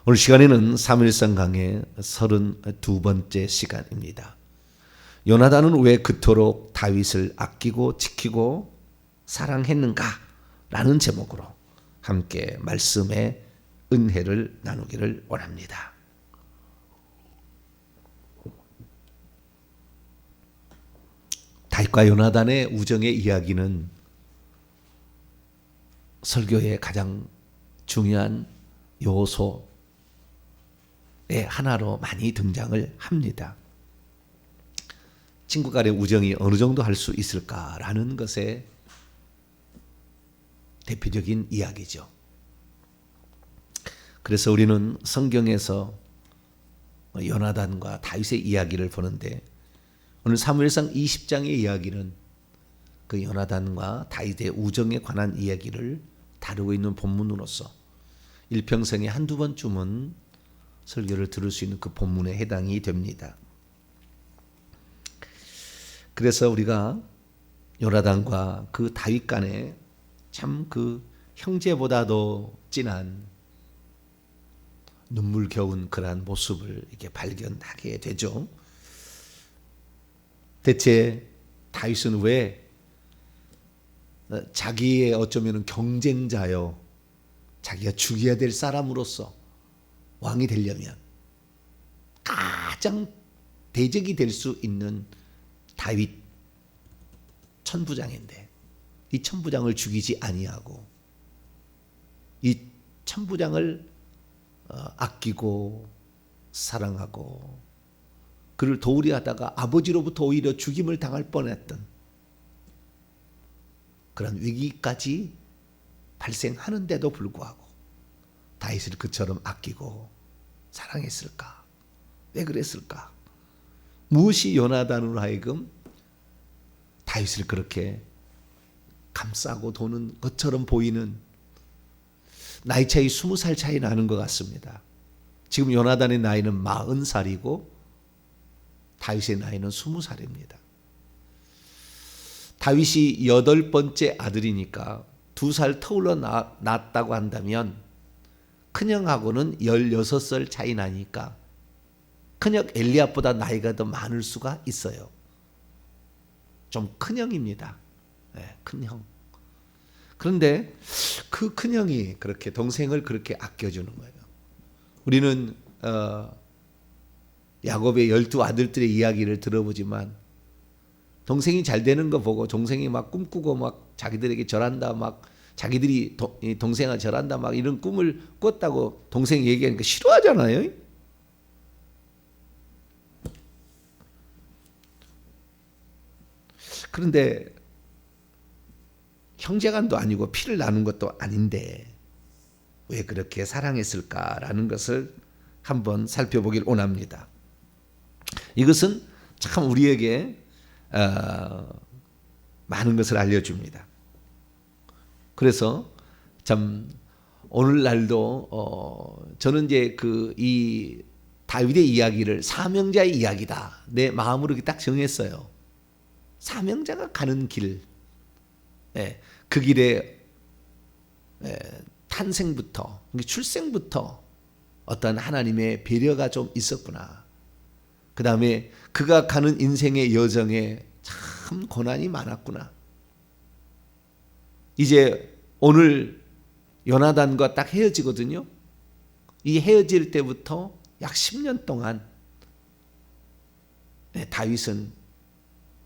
오늘 시간에는 사무엘상 강의 32번째 시간입니다. 요나단은 왜 그토록 다윗을 아끼고 지키고 사랑했는가? 라는 제목으로 함께 말씀의 은혜를 나누기를 원합니다. 다윗과 요나단의 우정의 이야기는 설교의 가장 중요한 요소의 하나로 많이 등장을 합니다. 친구 간의 우정이 어느 정도 할 수 있을까라는 것의 대표적인 이야기죠. 그래서 우리는 성경에서 요나단과 다윗의 이야기를 보는데 오늘 사무엘상 20장의 이야기는 그 요나단과 다윗의 우정에 관한 이야기를 다루고 있는 본문으로서 일평생에 한두 번쯤은 설교를 들을 수 있는 그 본문에 해당이 됩니다. 그래서 우리가 요나단과 그 다윗 간에 참 그 형제보다도 진한 눈물겨운 그러한 모습을 이렇게 발견하게 되죠. 대체 다윗은 왜 자기의 어쩌면 경쟁자요, 자기가 죽여야 될 사람으로서 왕이 되려면 가장 대적이 될 수 있는 다윗 천부장인데 이 천부장을 죽이지 아니하고 이 천부장을 아끼고 사랑하고 그를 도우려 하다가 아버지로부터 오히려 죽임을 당할 뻔했던 그런 위기까지 발생하는데도 불구하고 다윗을 그처럼 아끼고 사랑했을까? 왜 그랬을까? 무엇이 요나단으로 하여금 다윗을 그렇게 감싸고 도는 것처럼 보이는, 나이 차이 20살 차이 나는 것 같습니다. 지금 요나단의 나이는 40살이고 다윗의 나이는 20살입니다. 다윗이 8번째 아들이니까 2살 터울러 낳았다고 한다면 큰형하고는 16살 차이 나니까 큰형 엘리압보다 나이가 더 많을 수가 있어요. 좀 큰형입니다. 네, 큰형. 그런데 그 큰형이 그렇게 동생을 그렇게 아껴주는 거예요. 우리는 야곱의 12아들들의 이야기를 들어보지만 동생이 잘 되는 거 보고 동생이 막 꿈꾸고 막 자기들에게 절한다, 막 자기들이 동생아 절한다, 막 이런 꿈을 꿨다고 동생이 얘기하니까 싫어하잖아요. 그런데 형제간도 아니고 피를 나눈 것도 아닌데 왜 그렇게 사랑했을까라는 것을 한번 살펴보길 원합니다. 이것은 참 우리에게 많은 것을 알려줍니다. 그래서 참 오늘날도 저는 이제 이 다윗의 이야기를 사명자의 이야기다, 내 마음으로 딱 정했어요. 사명자가 가는 길, 그 길에 탄생부터, 출생부터 어떤 하나님의 배려가 좀 있었구나. 그 다음에 그가 가는 인생의 여정에 참 고난이 많았구나. 이제 오늘 요나단과 딱 헤어지거든요. 이 헤어질 때부터 약 10년 동안 다윗은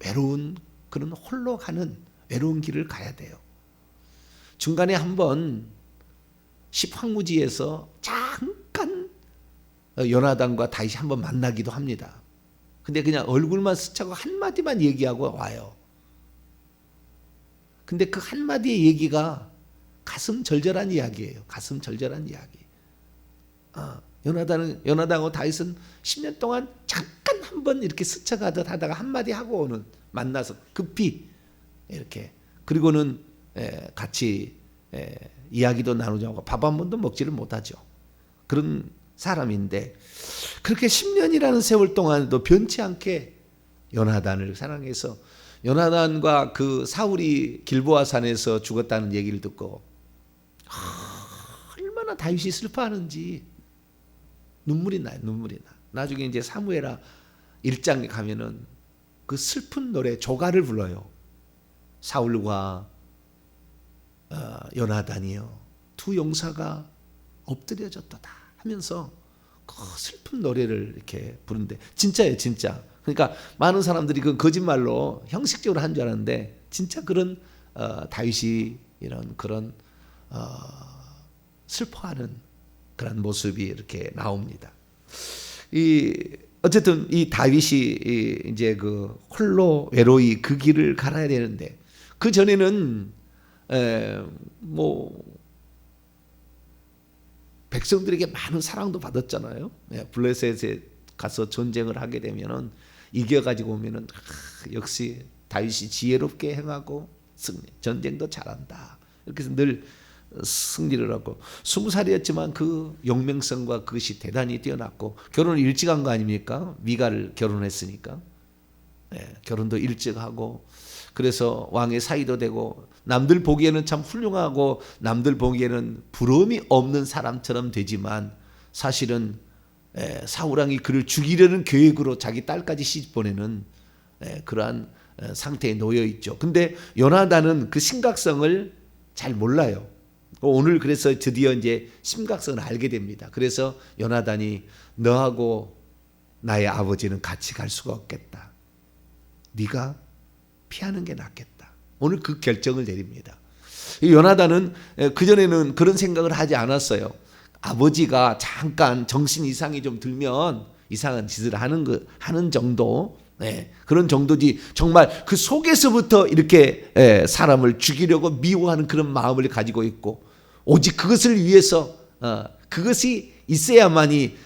외로운, 그런 홀로 가는 외로운 길을 가야 돼요. 중간에 한번 십황무지에서 잠깐 요나단과 다윗이 한번 만나기도 합니다. 근데 그냥 얼굴만 스치고 한마디만 얘기하고 와요. 근데 그 한마디의 얘기가 가슴 절절한 이야기예요. 가슴 절절한 이야기. 요나단하고 다윗은 10년 동안 잠깐 한번 이렇게 스쳐가듯 하다가 한마디 하고 오는, 만나서 급히 이렇게, 그리고는 같이 이야기도 나누지 않고 밥 한 번도 먹지를 못하죠. 그런 사람인데 그렇게 10년이라는 세월 동안도 변치 않게 요나단을 사랑해서 요나단과 그 사울이 길보아 산에서 죽었다는 얘기를 듣고 얼마나 다윗이 슬퍼하는지 눈물이 나요. 눈물이 나. 나중에 이제 사무엘하 1장에 가면은 그 슬픈 노래 조가를 불러요. 사울과 요나단이요, 두 용사가 엎드려졌도다 하면서 그 슬픈 노래를 이렇게 부르는데 진짜예요, 진짜. 그러니까 많은 사람들이 그 거짓말로 형식적으로 한 줄 알았는데 진짜 그런 다윗이 이런 그런 슬퍼하는 그런 모습이 이렇게 나옵니다. 어쨌든 이 다윗이 이제 그 홀로 외로이 그 길을 갈아야 되는데 그 전에는 뭐 백성들에게 많은 사랑도 받았잖아요. 블레셋에 가서 전쟁을 하게 되면은 이겨가지고 오면은 역시 다윗이 지혜롭게 행하고 전쟁도 잘한다. 이렇게 해서 늘 승리를 하고 20살이었지만 그 용맹성과 그것이 대단히 뛰어났고 결혼을 일찍 한 거 아닙니까? 미가를 결혼했으니까. 결혼도 일찍 하고 그래서 왕의 사위도 되고 남들 보기에는 참 훌륭하고 남들 보기에는 부러움이 없는 사람처럼 되지만 사실은 사울왕이 그를 죽이려는 계획으로 자기 딸까지 시집 보내는 그러한 상태에 놓여 있죠. 근데 요나단은 그 심각성을 잘 몰라요. 오늘 그래서 드디어 이제 심각성을 알게 됩니다. 그래서 요나단이 너하고 나의 아버지는 같이 갈 수가 없겠다. 네가 피하는 게 낫겠다. 오늘 그 결정을 내립니다. 요나단은 그전에는 그런 생각을 하지 않았어요. 아버지가 잠깐 정신 이상이 좀 들면 이상한 짓을 하는 정도, 그런 정도지 정말 그 속에서부터 이렇게 사람을 죽이려고 미워하는 그런 마음을 가지고 있고 오직 그것을 위해서 그것이 있어야만이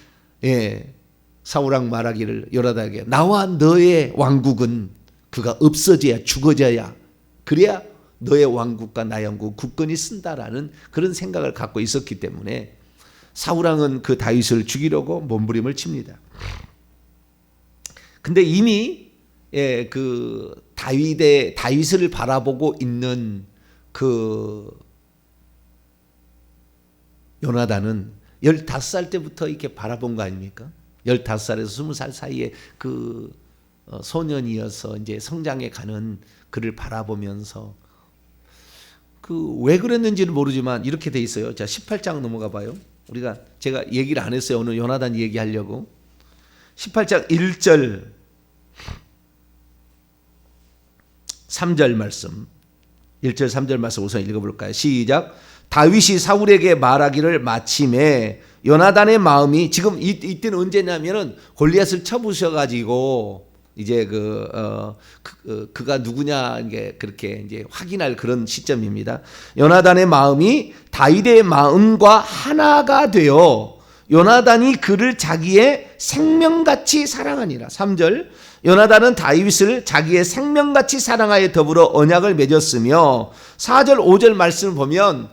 사울왕 말하기를 요나단에게 나와 너의 왕국은 그가 없어져야 죽어져야 그래야 너의 왕국과 나의 왕국 굳건히 쓴다라는 그런 생각을 갖고 있었기 때문에 사울왕은 그 다윗을 죽이려고 몸부림을 칩니다. 근데 이미 그 다윗을 바라보고 있는 그 요나단은 15살 때부터 이렇게 바라본 거 아닙니까? 15살에서 20살 사이에 그 소년이어서 이제 성장해 가는 그를 바라보면서 그 왜 그랬는지는 모르지만 이렇게 돼 있어요. 자, 18장 넘어가 봐요. 제가 얘기를 안 했어요. 오늘 요나단 얘기하려고. 18장 1절 3절 말씀. 1절 3절 말씀 우선 읽어볼까요? 시작. 다윗이 사울에게 말하기를 마침에 요나단의 마음이 지금 이때는 언제냐면은 골리앗을 쳐부셔가지고 이제 그가 누구냐 이게 그렇게 이제 확인할 그런 시점입니다. 요나단의 마음이 다윗의 마음과 하나가 되어 요나단이 그를 자기의 생명같이 사랑하니라. 3절. 요나단은 다윗을 자기의 생명같이 사랑하여 더불어 언약을 맺었으며 4절 5절 말씀을 보면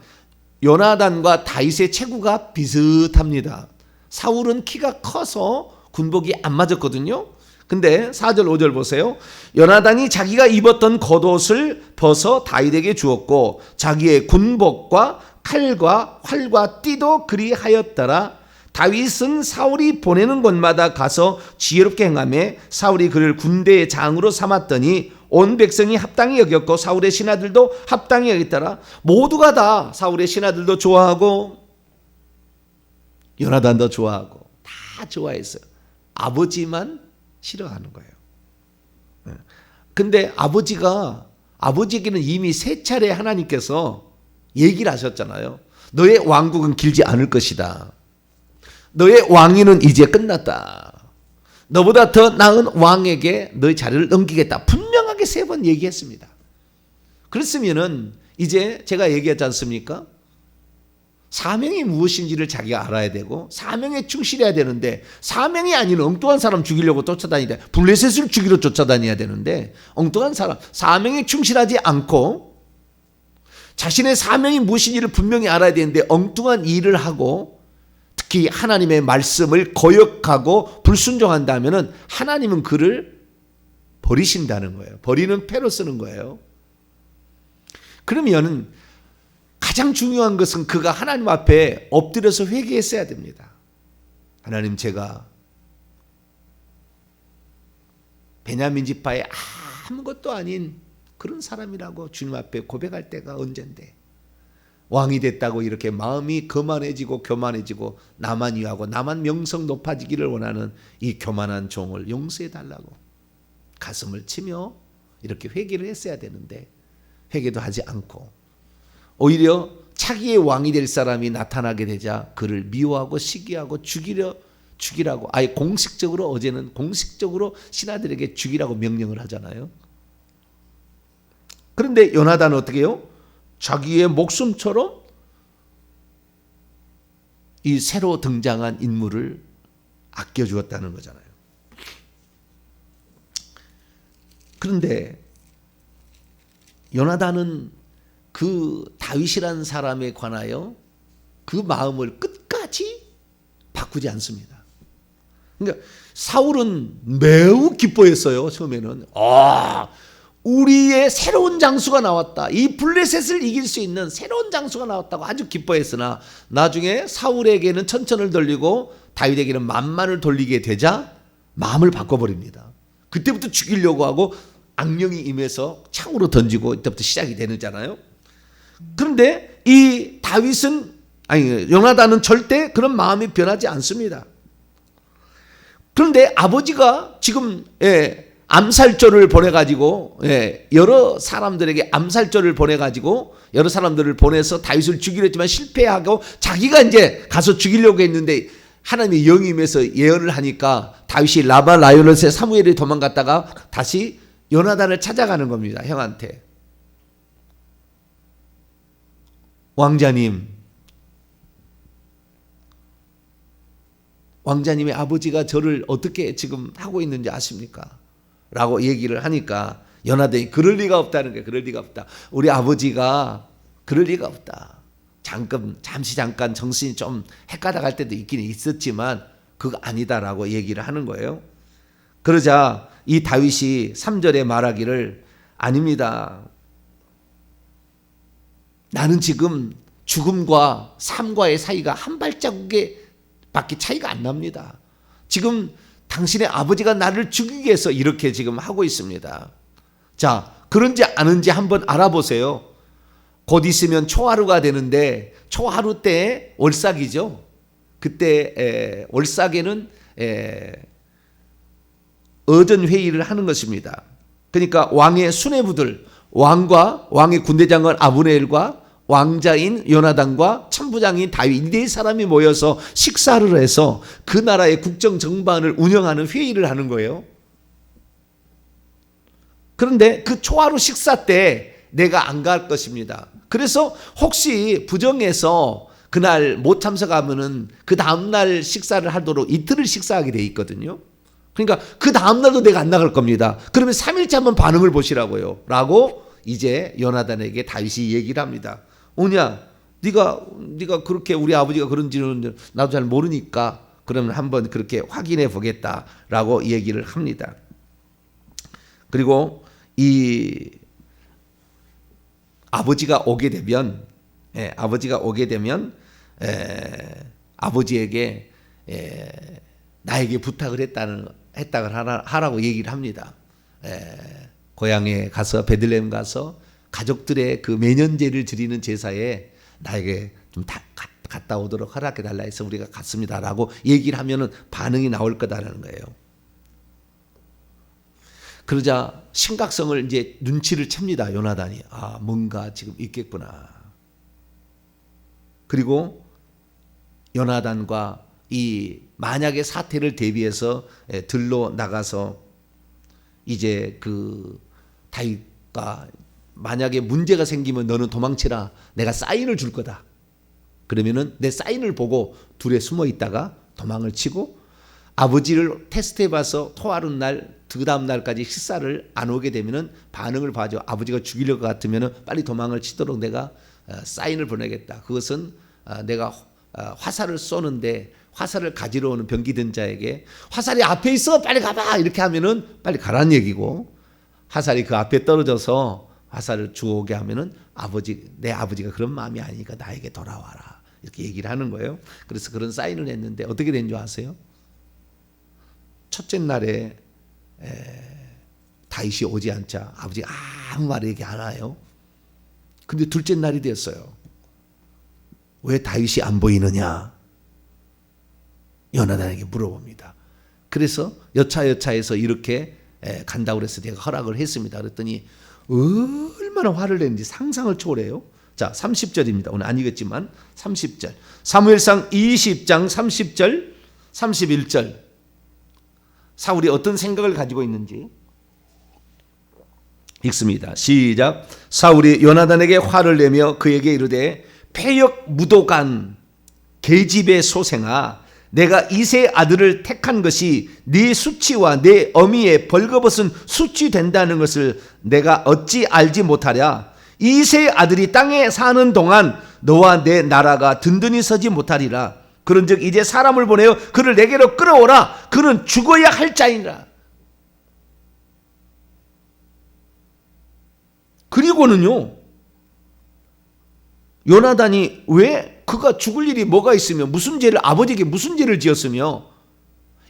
요나단과 다윗의 체구가 비슷합니다. 사울은 키가 커서 군복이 안 맞았거든요. 근데 4절 5절 보세요. 요나단이 자기가 입었던 겉옷을 벗어 다윗에게 주었고 자기의 군복과 칼과 활과 띠도 그리하였더라. 다윗은 사울이 보내는 곳마다 가서 지혜롭게 행하며 사울이 그를 군대의 장으로 삼았더니 온 백성이 합당히 여겼고 사울의 신하들도 합당히 여겼더라. 모두가 다 사울의 신하들도 좋아하고 요나단도 좋아하고 다 좋아했어요. 아버지만 싫어하는 거예요. 근데 아버지에게는 이미 3차례 하나님께서 얘기를 하셨잖아요. 너의 왕국은 길지 않을 것이다. 너의 왕위는 이제 끝났다. 너보다 더 나은 왕에게 너의 자리를 넘기겠다. 분명하게 3번 얘기했습니다. 그랬으면은 이제 제가 얘기했지 않습니까? 사명이 무엇인지를 자기가 알아야 되고 사명에 충실해야 되는데 사명이 아닌 엉뚱한 사람 죽이려고 쫓아다니다. 블레셋을 죽이러 쫓아다녀야 되는데 엉뚱한 사람, 사명에 충실하지 않고 자신의 사명이 무엇인지를 분명히 알아야 되는데 엉뚱한 일을 하고 특히 하나님의 말씀을 거역하고 불순종한다면 하나님은 그를 버리신다는 거예요. 버리는 패로 쓰는 거예요. 그러면 가장 중요한 것은 그가 하나님 앞에 엎드려서 회개했어야 됩니다. 하나님, 제가 베냐민 지파의 아무것도 아닌 그런 사람이라고 주님 앞에 고백할 때가 언젠데, 왕이 됐다고 이렇게 마음이 거만해지고 교만해지고 나만 위하고 나만 명성 높아지기를 원하는 이 교만한 종을 용서해 달라고 가슴을 치며 이렇게 회개를 했어야 되는데 회개도 하지 않고 오히려 자기의 왕이 될 사람이 나타나게 되자 그를 미워하고 시기하고 죽이라고, 아예 공식적으로, 어제는 공식적으로 신하들에게 죽이라고 명령을 하잖아요. 그런데 요나단은 어떻게 해요? 자기의 목숨처럼 이 새로 등장한 인물을 아껴주었다는 거잖아요. 그런데 요나단은 그 다윗이라는 사람에 관하여 그 마음을 끝까지 바꾸지 않습니다. 그러니까 사울은 매우 기뻐했어요. 처음에는 우리의 새로운 장수가 나왔다, 이 블레셋을 이길 수 있는 새로운 장수가 나왔다고 아주 기뻐했으나 나중에 사울에게는 천천을 돌리고 다윗에게는 만만을 돌리게 되자 마음을 바꿔버립니다. 그때부터 죽이려고 하고 악령이 임해서 창으로 던지고 이때부터 시작이 되잖아요. 그런데 이 요나단은 절대 그런 마음이 변하지 않습니다. 그런데 아버지가 지금 암살조를 보내가지고 여러 사람들에게 암살조를 보내가지고 여러 사람들을 보내서 다윗을 죽이려 했지만 실패하고 자기가 이제 가서 죽이려고 했는데 하나님의 영이 임해서 예언을 하니까 다윗이 라바 라요롯의 사무엘이 도망갔다가 다시 요나단을 찾아가는 겁니다. 형한테. 왕자님의 아버지가 저를 어떻게 지금 하고 있는지 아십니까? 라고 얘기를 하니까 요나단이 그럴 리가 없다는 거예요. 그럴 리가 없다. 우리 아버지가 그럴 리가 없다. 잠시 정신이 좀 헷가닥 할 때도 있긴 있었지만 그거 아니다라고 얘기를 하는 거예요. 그러자 이 다윗이 3절에 말하기를, 아닙니다. 나는 지금 죽음과 삶과의 사이가 한 발자국에 밖에 차이가 안 납니다. 지금 당신의 아버지가 나를 죽이기 위해서 이렇게 지금 하고 있습니다. 자, 그런지 아는지 한번 알아보세요. 곧 있으면 초하루가 되는데 초하루 때 월삭이죠. 그때 월삭에는 어전회의를 하는 것입니다. 그러니까 왕의 수뇌부들, 왕과 왕의 군대장관 아브네엘과 왕자인 요나단과 참부장인 다윗, 이 네 사람이 모여서 식사를 해서 그 나라의 국정 정반을 운영하는 회의를 하는 거예요. 그런데 그 초하루 식사 때 내가 안 갈 것입니다. 그래서 혹시 부정해서 그날 못 참석하면은 그 다음날 식사를 하도록 이틀을 식사하게 돼 있거든요. 그러니까 그 다음날도 내가 안 나갈 겁니다. 그러면 3일째 한번 반응을 보시라고요. 라고 이제 요나단에게 다윗이 얘기를 합니다. 오냐, 네가 그렇게 우리 아버지가 그런지는 나도 잘 모르니까 그러면 한번 그렇게 확인해 보겠다라고 얘기를 합니다. 그리고 이 아버지가 오게 되면 아버지에게 나에게 부탁을 했다고 하라고 얘기를 합니다. 고향에 가서 베들레헴 가서 가족들의 그 매년제를 드리는 제사에 나에게 좀 갔다 오도록 허락해 달라 해서 우리가 갔습니다라고 얘기를 하면은 반응이 나올 거다라는 거예요. 그러자 심각성을 이제 눈치를 챕니다. 요나단이. 뭔가 지금 있겠구나. 그리고 요나단과 이 만약의 사태를 대비해서 들로 나가서 이제 그 다윗과 만약에 문제가 생기면 너는 도망치라. 내가 사인을 줄 거다. 그러면은 내 사인을 보고 둘에 숨어 있다가 도망을 치고 아버지를 테스트해봐서 토하루 날, 그 다음 날까지 식사를 안 오게 되면은 반응을 봐줘. 아버지가 죽이려고 같으면은 빨리 도망을 치도록 내가 사인을 보내겠다. 그것은 내가 화살을 쏘는데 화살을 가지러 오는 병기든 자에게 화살이 앞에 있어 빨리 가봐 이렇게 하면은 빨리 가라는 얘기고, 화살이 그 앞에 떨어져서 화살을 주워오게 하면은 내 아버지가 그런 마음이 아니니까 나에게 돌아와라 이렇게 얘기를 하는 거예요. 그래서 그런 사인을 했는데 어떻게 된 줄 아세요? 첫째 날에 다윗이 오지 않자 아버지 아무 말 얘기 안 해요. 근데 둘째 날이 됐어요. 왜 다윗이 안 보이느냐? 요나단에게 물어봅니다. 그래서 여차여차해서 이렇게 간다고 그래서 내가 허락을 했습니다. 그랬더니 얼마나 화를 냈는지 상상을 초월해요. 자, 30절입니다. 오늘 아니겠지만 30절. 사무엘상 20장 30절, 31절. 사울이 어떤 생각을 가지고 있는지 읽습니다. 시작. 사울이 요나단에게 화를 내며 그에게 이르되 패역 무도간 계집의 소생아, 내가 이세 아들을 택한 것이 네 수치와 네 어미의 벌거벗은 수치 된다는 것을 내가 어찌 알지 못하랴. 이세 아들이 땅에 사는 동안 너와 내 나라가 든든히 서지 못하리라. 그런즉 이제 사람을 보내어 그를 내게로 끌어오라. 그는 죽어야 할 자이니라. 그리고는요, 요나단이 왜 그가 죽을 일이 뭐가 있으며 무슨 죄를 아버지에게 무슨 죄를 지었으며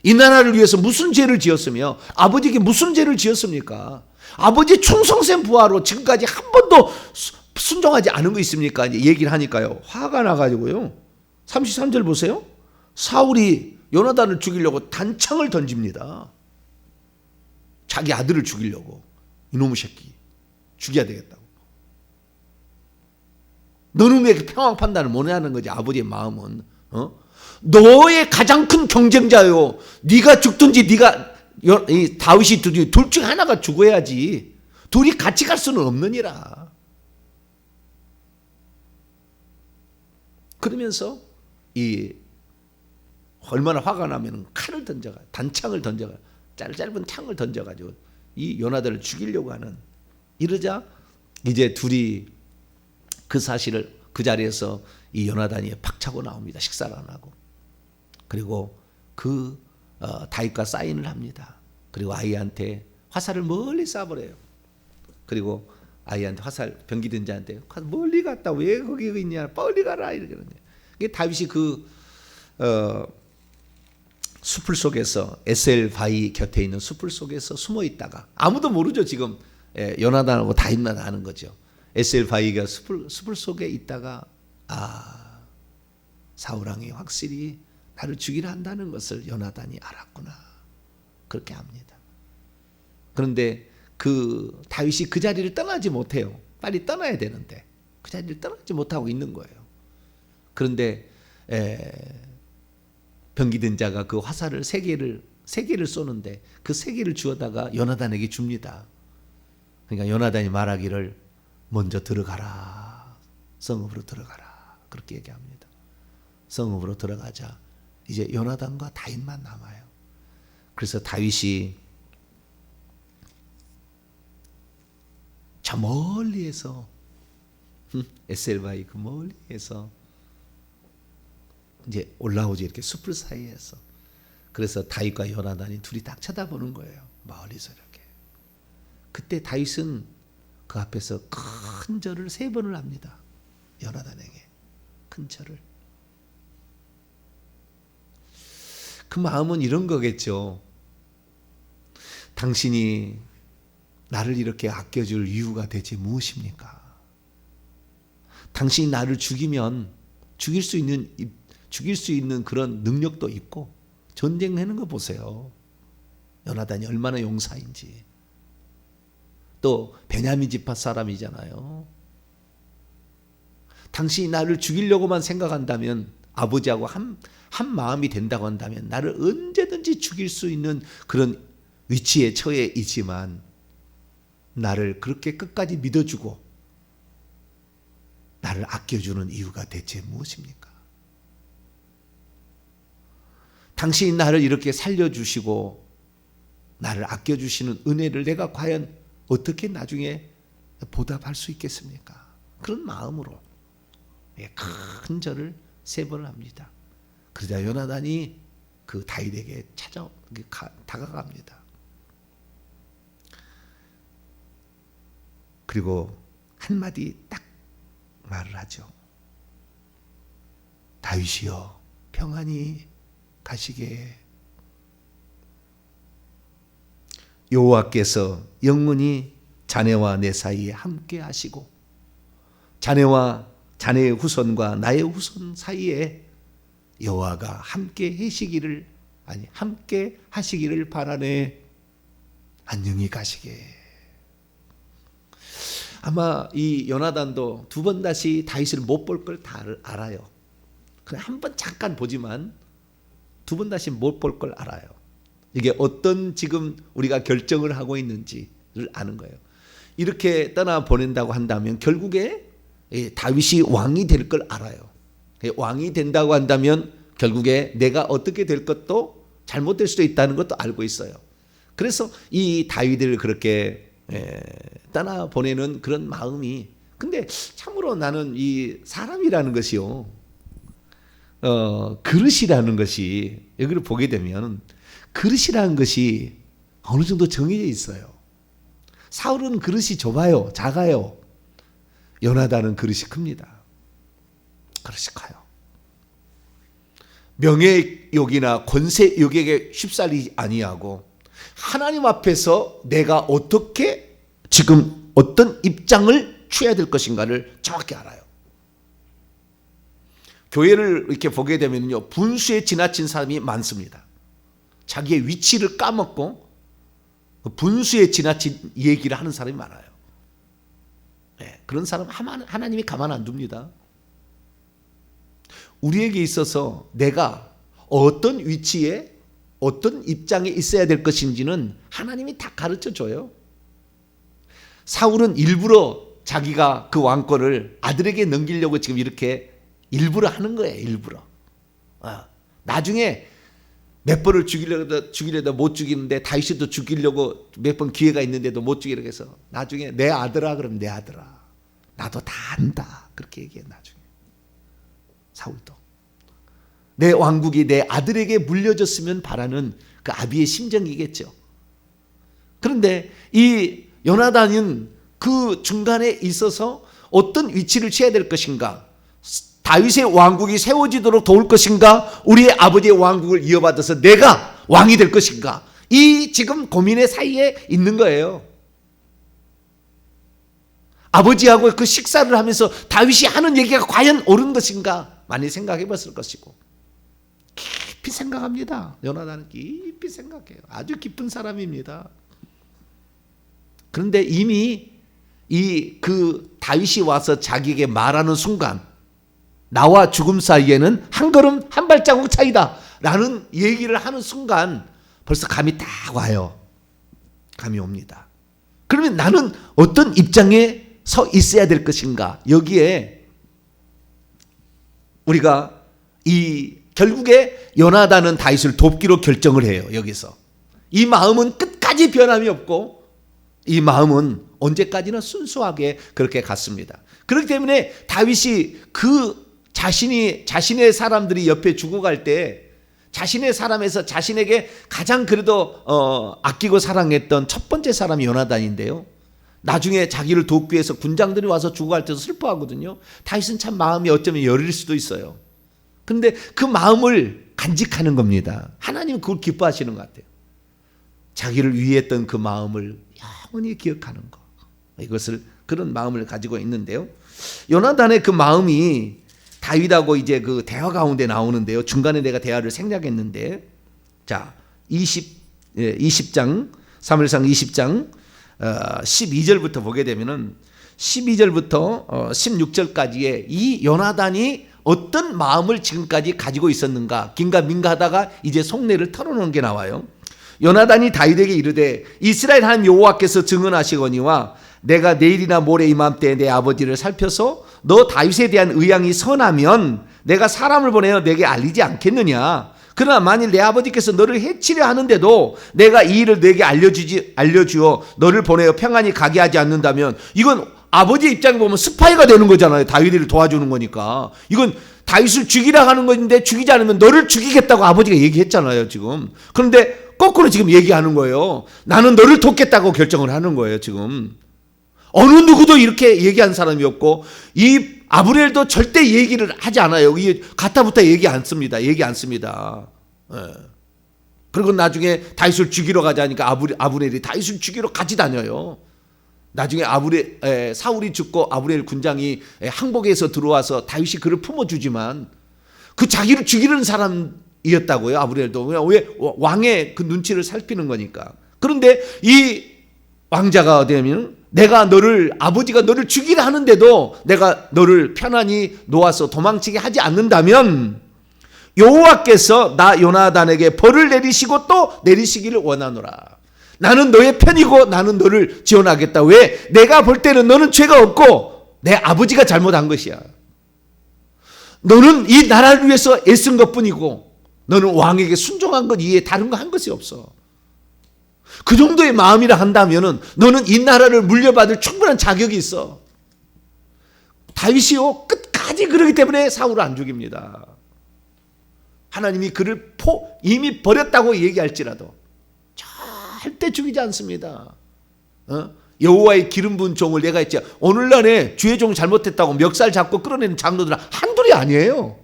이 나라를 위해서 무슨 죄를 지었으며 아버지에게 무슨 죄를 지었습니까? 아버지 충성된 부하로 지금까지 한 번도 순종하지 않은 거 있습니까? 이제 얘기를 하니까요, 화가 나가지고요. 33절 보세요. 사울이 요나단을 죽이려고 단창을 던집니다. 자기 아들을 죽이려고. 이놈의 새끼 죽여야 되겠다고. 너는 왜 평강 판단을 못 하는 거지? 아버지의 마음은 너의 가장 큰 경쟁자요. 네가 죽든지 네가 다윗이 죽든지 둘 중 하나가 죽어야지. 둘이 같이 갈 수는 없느니라. 그러면서 이 얼마나 화가 나면 칼을 던져가, 단창을 던져가, 짧은 창을 던져가지고 이 요나단을 죽이려고 하는. 이러자 이제 둘이 그 사실을 그 자리에서 이 요나단이 팍차고 나옵니다. 식사를 안 하고. 그리고 그 다윗과 사인을 합니다. 그리고 아이한테 화살을 멀리 쏴버려요. 그리고 아이한테 화살, 병기든 자한테 멀리 갔다 왜 거기 있냐, 빨리 가라 이렇게 그러는데, 이게 다윗이 그 숲을 속에서 에셀 바위 곁에 있는 숲을 속에서 숨어 있다가 아무도 모르죠. 지금 요나단하고 다윗만 아는 거죠. 에셀 바위가 숲을 속에 있다가 사울 왕이 확실히 나를 죽이려 한다는 것을 요나단이 알았구나. 그렇게 합니다. 그런데 그 다윗이 그 자리를 떠나지 못해요. 빨리 떠나야 되는데 그 자리를 떠나지 못하고 있는 거예요. 그런데 병기든 자가 그 화살을 세 개를 쏘는데 그 세 개를 주워다가 요나단에게 줍니다. 그러니까 요나단이 말하기를 먼저 들어가라. 성읍으로 들어가라. 그렇게 얘기합니다. 성읍으로 들어가자 이제 요나단과 다윗만 남아요. 그래서 다윗이 저 멀리에서 에셀바이 그 멀리에서 이제 올라오지, 이렇게 숲을 사이에서. 그래서 다윗과 요나단이 둘이 딱 쳐다보는 거예요. 멀리서 이렇게. 그때 다윗은 그 앞에서 큰 절을 3번을 합니다. 요나단에게 큰 절을. 그 마음은 이런 거겠죠. 당신이 나를 이렇게 아껴줄 이유가 대체 무엇입니까? 당신이 나를 죽이면 죽일 수 있는 그런 능력도 있고, 전쟁하는 거 보세요. 요나단이 얼마나 용사인지. 또 베냐민 지파 사람이잖아요. 당신이 나를 죽이려고만 생각한다면, 아버지하고 한 마음이 된다고 한다면 나를 언제든지 죽일 수 있는 그런 위치에 처해 있지만, 나를 그렇게 끝까지 믿어주고 나를 아껴주는 이유가 대체 무엇입니까? 당신이 나를 이렇게 살려주시고 나를 아껴주시는 은혜를 내가 과연 어떻게 나중에 보답할 수 있겠습니까? 그런 마음으로 큰 절을 3번을 합니다. 그러자 요나단이 그 다윗에게 다가갑니다. 그리고 한마디 딱 말을 하죠. 다윗이여 평안히 가시게. 여호와께서 영원히 자네와 내 사이에 함께 하시고 자네와 자네의 후손과 나의 후손 사이에 여호와가 함께 하시기를 바라네. 안녕히 가시게. 아마 이 요나단도 두 번 다시 다윗을 못 볼 걸 다 알아요. 그냥 한 번 잠깐 보지만 두 번 다시 못 볼 걸 알아요. 이게 어떤 지금 우리가 결정을 하고 있는지를 아는 거예요. 이렇게 떠나 보낸다고 한다면 결국에 다윗이 왕이 될 걸 알아요. 왕이 된다고 한다면 결국에 내가 어떻게 될 것도 잘못될 수도 있다는 것도 알고 있어요. 그래서 이 다윗을 그렇게 떠나 보내는 그런 마음이, 근데 참으로 나는 이 사람이라는 것이요, 그릇이라는 것이, 여기를 보게 되면 그릇이라는 것이 어느 정도 정해져 있어요. 사울은 그릇이 좁아요, 작아요. 요나단은 그릇이 큽니다. 그릇이 커요. 명예욕이나 권세욕에게 휩쓸리지 아니하고 하나님 앞에서 내가 어떻게 지금 어떤 입장을 취해야 될 것인가를 정확히 알아요. 교회를 이렇게 보게 되면요, 분수에 지나친 사람이 많습니다. 자기의 위치를 까먹고 분수에 지나친 얘기를 하는 사람이 많아요. 그런 사람 하나님이 가만 안 둡니다. 우리에게 있어서 내가 어떤 위치에 어떤 입장에 있어야 될 것인지는 하나님이 다 가르쳐 줘요. 사울은 일부러 자기가 그 왕권을 아들에게 넘기려고 지금 이렇게 일부러 하는 거예요. 일부러. 나중에 몇 번을 죽이려다 못 죽이는데 다윗도 죽이려고 몇 번 기회가 있는데도 못 죽이려고 해서 나중에 내 아들아, 그러면 내 아들아, 나도 다 안다, 그렇게 얘기해. 나중에 사울도 내 왕국이 내 아들에게 물려줬으면 바라는 그 아비의 심정이겠죠. 그런데 이 요나단은 그 중간에 있어서 어떤 위치를 취해야 될 것인가, 다윗의 왕국이 세워지도록 도울 것인가, 우리의 아버지의 왕국을 이어받아서 내가 왕이 될 것인가, 이 지금 고민의 사이에 있는 거예요. 아버지하고 그 식사를 하면서 다윗이 하는 얘기가 과연 옳은 것인가 많이 생각해 봤을 것이고, 깊이 생각합니다. 요나단은 깊이 생각해요. 아주 깊은 사람입니다. 그런데 이미 그 다윗이 와서 자기에게 말하는 순간 나와 죽음 사이에는 한 걸음 한 발자국 차이다 라는 얘기를 하는 순간 벌써 감이 딱 와요. 감이 옵니다. 그러면 나는 어떤 입장에 서 있어야 될 것인가, 여기에 우리가 결국에 요나단은 다윗을 돕기로 결정을 해요. 여기서 이 마음은 끝까지 변함이 없고 이 마음은 언제까지나 순수하게 그렇게 갔습니다. 그렇기 때문에 다윗이 자신의 사람들이 옆에 죽어갈 때 자신의 사람에서 자신에게 가장 그래도 아끼고 사랑했던 첫 번째 사람이 요나단인데요, 나중에 자기를 돕기 위해서 군장들이 와서 죽어갈 때도 슬퍼하거든요. 다윗은 참 마음이 어쩌면 여릴 수도 있어요. 그런데 그 마음을 간직하는 겁니다. 하나님은 그걸 기뻐하시는 것 같아요. 자기를 위했던 그 마음을 영원히 기억하는 것, 그런 마음을 가지고 있는데요, 요나단의 그 마음이 다윗하고 이제 그 대화 가운데 나오는데요, 중간에 내가 대화를 생략했는데, 자 20장 사무엘상 20장 12절부터 보게 되면은 12절부터 16절까지의 이 요나단이 어떤 마음을 지금까지 가지고 있었는가 긴가민가 하다가 이제 속내를 털어놓은 게 나와요. 요나단이 다윗에게 이르되 이스라엘 하나님 여호와께서 증언하시거니와 내가 내일이나 모레 이맘때에 내 아버지를 살펴서 너 다윗에 대한 의향이 선하면 내가 사람을 보내어 내게 알리지 않겠느냐. 그러나 만일 내 아버지께서 너를 해치려 하는데도 내가 이 일을 내게 알려주어 너를 보내어 평안히 가게 하지 않는다면, 이건 아버지 입장에 보면 스파이가 되는 거잖아요. 다윗을 도와주는 거니까. 이건 다윗을 죽이라 하는 건데 죽이지 않으면 너를 죽이겠다고 아버지가 얘기했잖아요, 지금. 그런데 거꾸로 지금 얘기하는 거예요. 나는 너를 돕겠다고 결정을 하는 거예요, 지금. 어느 누구도 이렇게 얘기한 사람이 없고, 이 아브넬도 절대 얘기를 하지 않아요. 가타부터 얘기 안 씁니다. 얘기 안 씁니다. 예. 그리고 나중에 다윗을 죽이러 가자니까 아브넬이 다윗을 죽이러 같이 다녀요. 나중에 사울이 죽고 아브넬 군장이 항복해서 들어와서 다윗이 그를 품어주지만 그 자기를 죽이는 사람이었다고요. 아브넬도. 왜? 왕의 그 눈치를 살피는 거니까. 그런데 이 왕자가 되면 아버지가 너를 죽이려 하는데도 내가 너를 편안히 놓아서 도망치게 하지 않는다면 여호와께서 나 요나단에게 벌을 내리시고 또 내리시기를 원하노라. 나는 너의 편이고 나는 너를 지원하겠다. 왜? 내가 볼 때는 너는 죄가 없고 내 아버지가 잘못한 것이야. 너는 이 나라를 위해서 애쓴 것뿐이고 너는 왕에게 순종한 것 이외에 다른 거 한 것이 없어. 그 정도의 마음이라 한다면은 너는 이 나라를 물려받을 충분한 자격이 있어. 다윗이요 끝까지 그러기 때문에 사울을 안 죽입니다. 하나님이 그를 이미 버렸다고 얘기할지라도 절대 죽이지 않습니다. 여호와의 기름 부은 종을 내가 했지. 오늘날에 주의 종 잘못했다고 멱살 잡고 끌어내는 장로들은 한둘이 아니에요.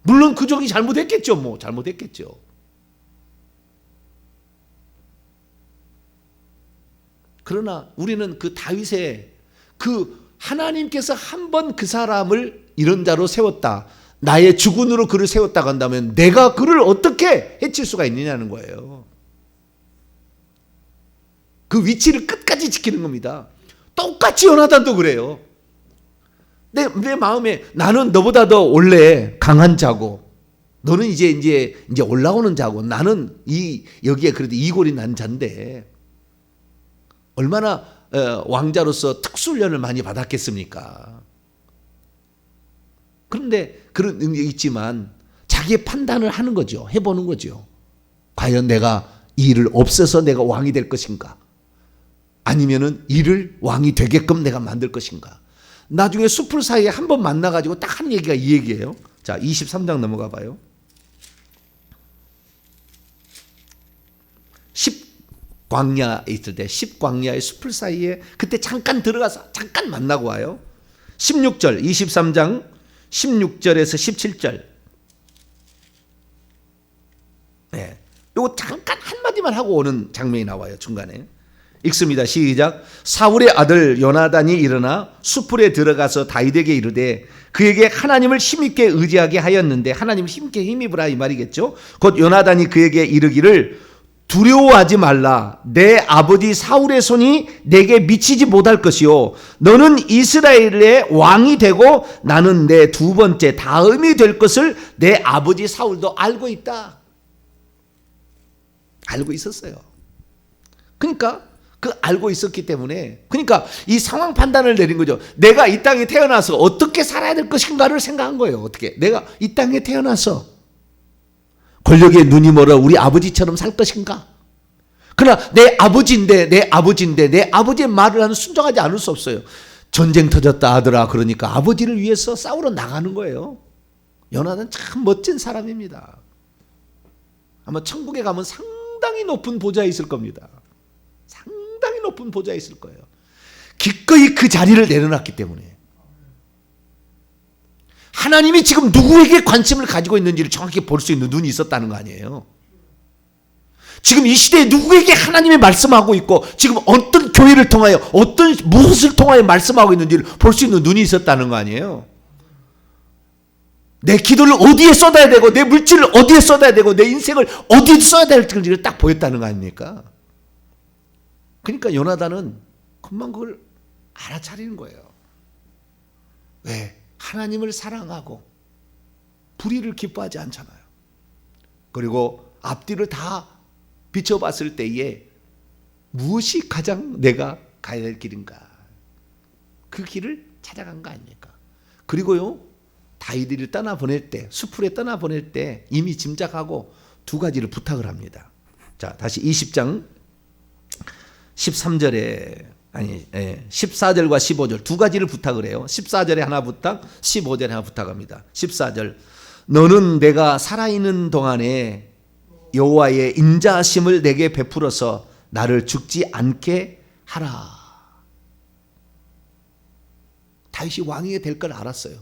물론 그 종이 잘못했겠죠. 잘못했겠죠. 그러나 우리는 그 다윗의 하나님께서 한 번 그 사람을 이런 자로 세웠다. 나의 주군으로 그를 세웠다고 한다면 내가 그를 어떻게 해칠 수가 있느냐는 거예요. 그 위치를 끝까지 지키는 겁니다. 똑같이 요나단도 그래요. 내 마음에 나는 너보다 더 원래 강한 자고 너는 이제 올라오는 자고 나는 여기에 그래도 이골이 난 자인데 얼마나 왕자로서 특수훈련을 많이 받았겠습니까? 그런데 그런 능력이 있지만 자기의 판단을 하는 거죠. 해보는 거죠. 과연 내가 이 일을 없애서 내가 왕이 될 것인가? 아니면은 이를 왕이 되게끔 내가 만들 것인가? 나중에 숲풀 사이에 한 번 만나가지고 딱 하는 얘기가 이 얘기예요. 자, 23장 넘어가 봐요. 10광야에 있을 때 10광야의 숲풀 사이에 그때 잠깐 들어가서 잠깐 만나고 와요. 16절 23장 16절에서 17절 네, 요거 잠깐 한마디만 하고 오는 장면이 나와요. 중간에 읽습니다. 시작. 사울의 아들 요나단이 일어나 숲풀에 들어가서 다윗에게 이르되 그에게 하나님을 힘있게 의지하게 하였는데 하나님을 힘있게 힘입으라 이 말이겠죠. 곧 요나단이 그에게 이르기를 두려워하지 말라. 내 아버지 사울의 손이 내게 미치지 못할 것이요 너는 이스라엘의 왕이 되고 나는 내 두 번째 다음이 될 것을 내 아버지 사울도 알고 있다. 알고 있었어요. 그러니까 알고 있었기 때문에 그러니까 이 상황 판단을 내린 거죠. 내가 이 땅에 태어나서 어떻게 살아야 될 것인가를 생각한 거예요. 어떻게 내가 이 땅에 태어나서 권력에 눈이 멀어 우리 아버지처럼 살 것인가? 그러나 내 아버지인데 내 아버지의 말을 하는 순종하지 않을 수 없어요. 전쟁 터졌다 하더라. 그러니까 아버지를 위해서 싸우러 나가는 거예요. 요나단 참 멋진 사람입니다. 아마 천국에 가면 상당히 높은 보좌에 있을 겁니다. 상당히 높은 보좌에 있을 거예요. 기꺼이 그 자리를 내려놨기 때문에. 하나님이 지금 누구에게 관심을 가지고 있는지를 정확히 볼 수 있는 눈이 있었다는 거 아니에요. 지금 이 시대에 누구에게 하나님이 말씀하고 있고 지금 어떤 교회를 통하여 무엇을 통하여 말씀하고 있는지를 볼 수 있는 눈이 있었다는 거 아니에요. 내 기도를 어디에 쏟아야 되고 내 물질을 어디에 쏟아야 되고 내 인생을 어디에 써야 될지를 딱 보였다는 거 아닙니까? 그러니까 요나단은 금방 그걸 알아차리는 거예요. 왜? 하나님을 사랑하고 불의를 기뻐하지 않잖아요. 그리고 앞뒤를 다 비춰봤을 때에 무엇이 가장 내가 가야 될 길인가? 그 길을 찾아간 거 아닙니까? 그리고요 다윗을 떠나보낼 때 숲풀에 떠나보낼 때 이미 짐작하고 두 가지를 부탁을 합니다. 자, 다시 20장 13절에 14절과 15절 두 가지를 부탁을 해요. 14절에 하나 부탁, 15절에 하나 부탁합니다. 14절 너는 내가 살아있는 동안에 여호와의 인자하심을 내게 베풀어서 나를 죽지 않게 하라. 다윗이 왕이 될 걸 알았어요.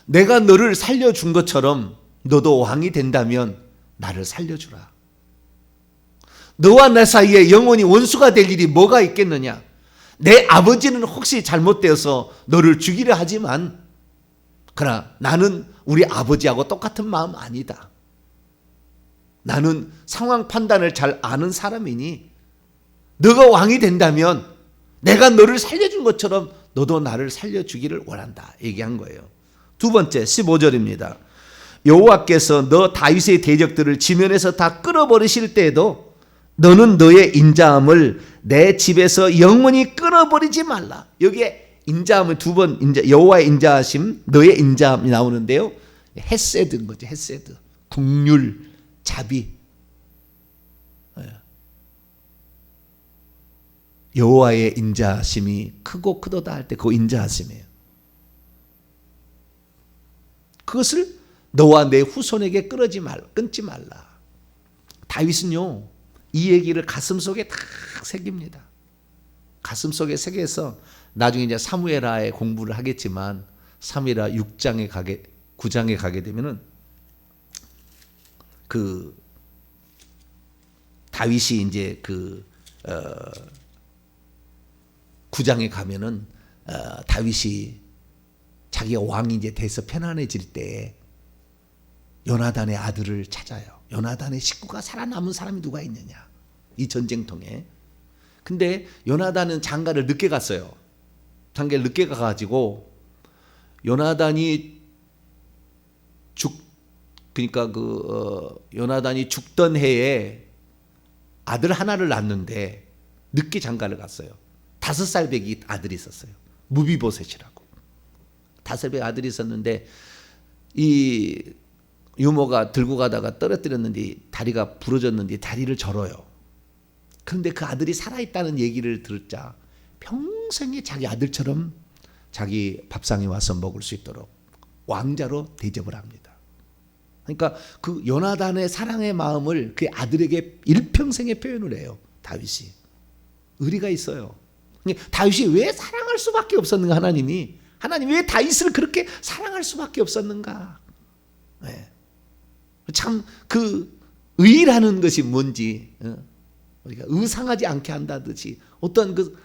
내가 너를 살려준 것처럼 너도 왕이 된다면 나를 살려주라. 너와 내 사이에 영원히 원수가 될 일이 뭐가 있겠느냐. 내 아버지는 혹시 잘못되어서 너를 죽이려 하지만 그러나 나는 우리 아버지하고 똑같은 마음 아니다. 나는 상황 판단을 잘 아는 사람이니 너가 왕이 된다면 내가 너를 살려준 것처럼 너도 나를 살려주기를 원한다 얘기한 거예요. 두 번째 15절입니다. 여호와께서 너 다윗의 대적들을 지면에서 다 끌어버리실 때에도 너는 너의 인자함을 내 집에서 영원히 끌어버리지 말라. 여기에 인자함은 두 번 여호와의 인자하심, 너의 인자함이 나오는데요. 헤세드인 거죠. 헤세드, 긍휼, 자비. 여호와의 인자하심이 크고 크도다 할 때 그 인자하심이에요. 그것을 너와 내 후손에게 끊지 말라. 다윗은요, 이 얘기를 가슴속에 딱 새깁니다. 가슴속에 새겨서 나중에 이제 사무엘하의 공부를 하겠지만 사무엘하 9장에 가게 되면은 그 다윗이 이제 9장에 가면은 다윗이 자기가 왕이 이제 돼서 편안해질 때 요나단의 아들을 찾아요. 요나단의 식구가 살아남은 사람이 누가 있느냐, 이 전쟁통에. 근데 요나단은 장가를 늦게 갔어요. 장가를 늦게 가가지고 요나단이 요나단이 죽던 해에 아들 하나를 낳는데 늦게 장가를 갔어요. 5살배기 아들이 있었어요. 무비보셋이라고. 5살배기 아들이 있었는데 이 유모가 들고 가다가 떨어뜨렸는데 다리가 부러졌는데 다리를 절어요. 그런데 그 아들이 살아있다는 얘기를 들자 평생에 자기 아들처럼 자기 밥상에 와서 먹을 수 있도록 왕자로 대접을 합니다. 그러니까 그 요나단의 사랑의 마음을 그 아들에게 일평생에 표현을 해요. 다윗이. 의리가 있어요. 다윗이 왜 사랑할 수밖에 없었는가? 하나님이 왜 다윗을 그렇게 사랑할 수밖에 없었는가? 네. 참 그 의라는 것이 뭔지 우리가 의상하지 않게 한다듯이 어떤 그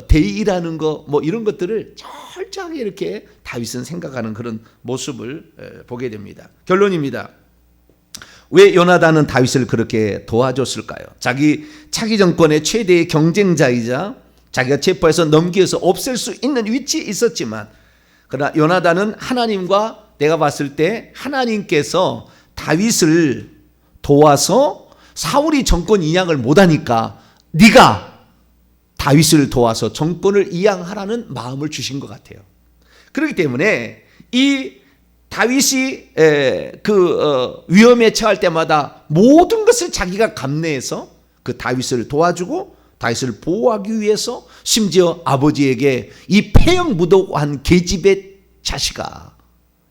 대의라는 거 뭐 이런 것들을 철저하게 이렇게 다윗은 생각하는 그런 모습을 보게 됩니다. 결론입니다. 왜 요나단은 다윗을 그렇게 도와줬을까요? 자기 차기 정권의 최대의 경쟁자이자 자기가 체포해서 넘겨서 없앨 수 있는 위치에 있었지만, 그러나 요나단은 하나님과, 내가 봤을 때 하나님께서 다윗을 도와서 사울이 정권 이양을 못하니까 네가 다윗을 도와서 정권을 이양하라는 마음을 주신 것 같아요. 그렇기 때문에 이 다윗이 위험에 처할 때마다 모든 것을 자기가 감내해서 그 다윗을 도와주고 다윗을 보호하기 위해서, 심지어 아버지에게 이 폐역무도한 계집의 자식아,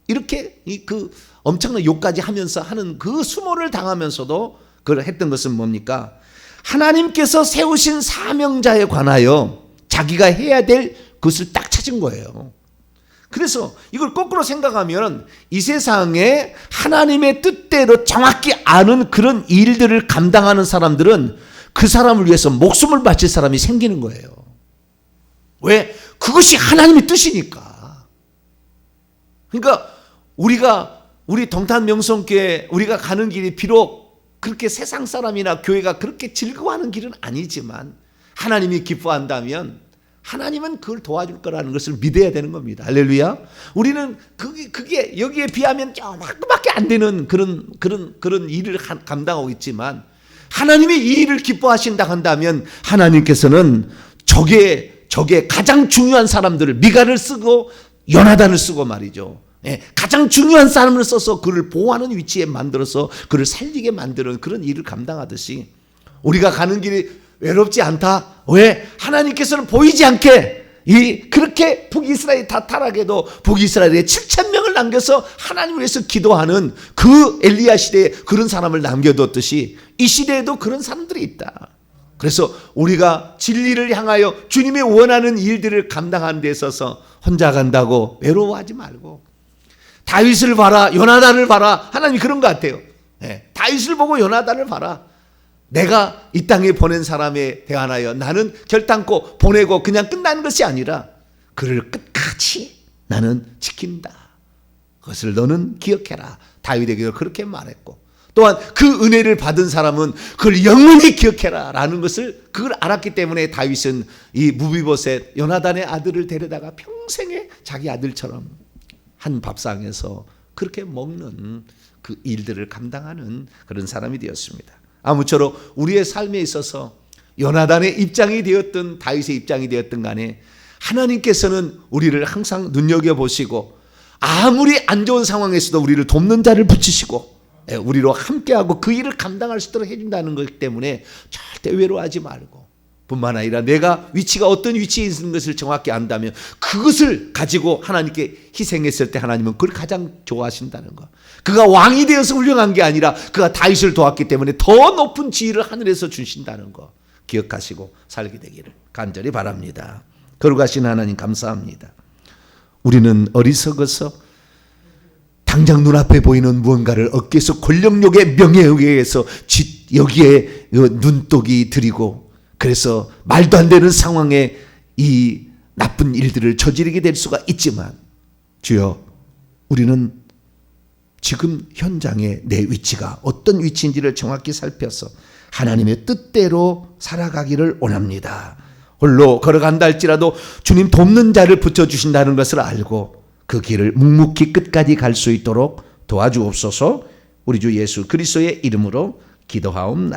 이렇게 그 엄청난 욕까지 하면서 하는 그 수모를 당하면서도 그걸 했던 것은 뭡니까? 하나님께서 세우신 사명자에 관하여 자기가 해야 될 것을 딱 찾은 거예요. 그래서 이걸 거꾸로 생각하면 이 세상에 하나님의 뜻대로 정확히 아는 그런 일들을 감당하는 사람들은 그 사람을 위해서 목숨을 바칠 사람이 생기는 거예요. 왜? 그것이 하나님의 뜻이니까. 그러니까 우리 동탄명성교회 우리가 가는 길이 비록 그렇게 세상 사람이나 교회가 그렇게 즐거워하는 길은 아니지만 하나님이 기뻐한다면 하나님은 그걸 도와줄 거라는 것을 믿어야 되는 겁니다. 할렐루야. 우리는 그게 여기에 비하면 조금밖에 안 되는 그런 일을 감당하고 있지만 하나님이 이 일을 기뻐하신다 한다면 하나님께서는 적의 가장 중요한 사람들을, 미가를 쓰고 요나단을 쓰고 말이죠. 가장 중요한 사람을 써서 그를 보호하는 위치에 만들어서 그를 살리게 만드는 그런 일을 감당하듯이 우리가 가는 길이 외롭지 않다. 왜? 하나님께서는 보이지 않게 그렇게 북이스라엘이 다 타락해도 북이스라엘에 7,000명을 남겨서 하나님을 위해서 기도하는 그 엘리야 시대에 그런 사람을 남겨뒀듯이 이 시대에도 그런 사람들이 있다. 그래서 우리가 진리를 향하여 주님이 원하는 일들을 감당하는 데 있어서 혼자 간다고 외로워하지 말고, 다윗을 봐라, 요나단을 봐라. 하나님이 그런 것 같아요. 다윗을 보고 요나단을 봐라. 내가 이 땅에 보낸 사람에 대하여 나는 결단코 보내고 그냥 끝나는 것이 아니라 그를 끝까지 나는 지킨다. 그것을 너는 기억해라. 다윗에게도 그렇게 말했고, 또한 그 은혜를 받은 사람은 그걸 영원히 기억해라 라는 것을 그걸 알았기 때문에 다윗은 이 무비보셋 요나단의 아들을 데려다가 평생에 자기 아들처럼 한 밥상에서 그렇게 먹는 그 일들을 감당하는 그런 사람이 되었습니다. 아무쪼록 우리의 삶에 있어서 요나단의 입장이 되었든 다윗의 입장이 되었든 간에 하나님께서는 우리를 항상 눈여겨보시고 아무리 안 좋은 상황에서도 우리를 돕는 자를 붙이시고 우리로 함께하고 그 일을 감당할 수 있도록 해준다는 것 때문에 절대 외로워하지 말고, 뿐만 아니라 내가 위치가 어떤 위치에 있는 것을 정확히 안다면 그것을 가지고 하나님께 희생했을 때 하나님은 그걸 가장 좋아하신다는 것. 그가 왕이 되어서 훌륭한 게 아니라 그가 다윗을 도왔기 때문에 더 높은 지위를 하늘에서 주신다는 것 기억하시고 살게 되기를 간절히 바랍니다. 거룩하신 하나님 감사합니다. 우리는 어리석어서 당장 눈앞에 보이는 무언가를 어깨에서 권력욕의 명예에 의해서 여기에 눈독이 들이고, 그래서 말도 안 되는 상황에 이 나쁜 일들을 저지르게 될 수가 있지만, 주여, 우리는 지금 현장에 내 위치가 어떤 위치인지를 정확히 살펴서 하나님의 뜻대로 살아가기를 원합니다. 홀로 걸어간다 할지라도 주님 돕는 자를 붙여주신다는 것을 알고 그 길을 묵묵히 끝까지 갈 수 있도록 도와주옵소서. 우리 주 예수 그리스도의 이름으로 기도하옵나이다.